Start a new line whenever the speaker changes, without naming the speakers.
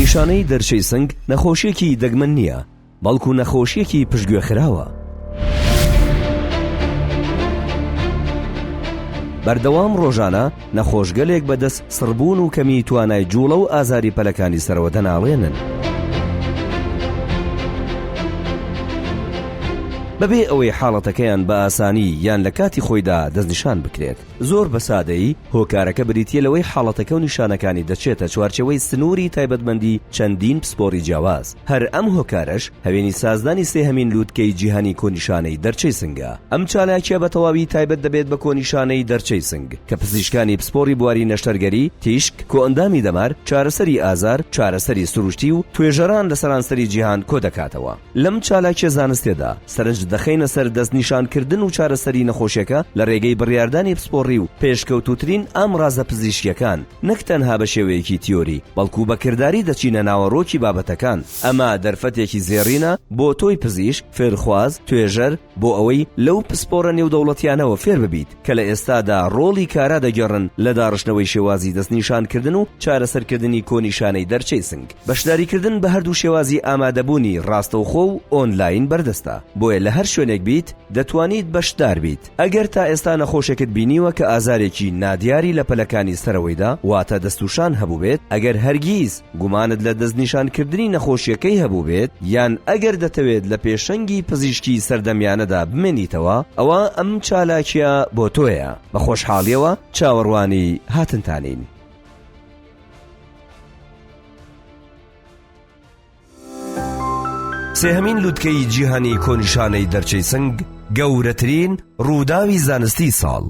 کۆنیشانەی دەرچەی سنگ نەخۆشیەکی دەگمەن نییە، بەڵکو نەخۆشیەکی پشتگوێ خراوە. بەردەوام ڕۆژانە نەخۆشگەلێک بەدەست سڕبوون و کەمی توانای جوڵە و ئازاری پەلەکانی سەرەوە دەناڵێنن. بەبێ ئەوەی حاڵەتەکەیان بە ئاسانی یان لە کاتی خۆیدا دەستنیشان بکرێت. زۆر بە سادەیی هۆکارەکە بریتیە لەوەی حاڵەتەکە و نیشانەکانی دەچێتە چوارچەوەی سنووری تایبەتمەندی چەندین پسپۆڕی جیاواز. هەر ئەم هۆکارەش هەوێنی سازدانی سێهەمین لووتکەی جیهانی کۆنیشانەی دەرچەی سنگە. ئەم چالاکیە بە تەواوی تایبەت دەبێت بە کۆنیشانەی دەرچەی سنگ کە پزیشکانی پسپۆڕی بواری نەشتەرگەری، تیشک، کۆئەندامی دەمار، چارەسەری ئازار، چارەسەری سروشتی و توێژەران لە سەرانسەری جیهان کۆ دەکاتەوە. لەم چالاکیە زانستێدا سەرنج دەخەینە سەر دەستنیشانکردن و چارەسەری نەخۆشیەکە لە ڕێگەی بڕیاردانی پسپۆڕی و پێشکەوتوترین ئامڕازە پزیشکیەکان، نەک تەنها بە شێوەیەکی تیۆری بەڵکو بەکرداری دەچینە ناوەڕۆکی بابەتەکان. ئەمە دەرفەتێکی زێڕینە بۆ تۆی پزیشک، فێرخواز، توێژەر بۆ ئەوەی لەو پسپۆڕە نێودەوڵەتیانەوە فێر ببیت کە لە ئێستادا ڕۆڵی کارا دەگەڕن لە داڕشتنەوەی شێوازی دەستنیشانکردن و چارەسەرکردنی کۆنیشانەی دەرچەی سنگ. بەشداریکردن بە هەردوو شێوازی ئامادەبوونی ڕاستەوخۆ و ئۆنلاین بەردەستە، بۆیە لە هەر شوێنێک بیت دەتوانیت بەشدار بیت. ئەگەر تا ئێستا نەخۆشێکت بینیوە کە ئازارێکی نادیاری لە پەلەکانی سەرەوەیدا واتە دەستوشان هەبوو بێت، ئەگەر هەرگیز گومانت لە دەستنیشانکردنی نەخۆشیەکەی هەبوو بێت، یان ئەگەر دەتەوێت لە پێشەنگی پزیشکی سەردەمیانەدا بمێنیتەوە، ئەوە ئەم چالاکیە بۆ تۆیە. بە خۆشحاڵیەوە چاوەڕوانی هاتنتانین. سێهەمین لووتکەی جیهانی کۆنیشانەی دەرچەی سنگ، گەورەترین ڕووداوی زانستی ساڵ.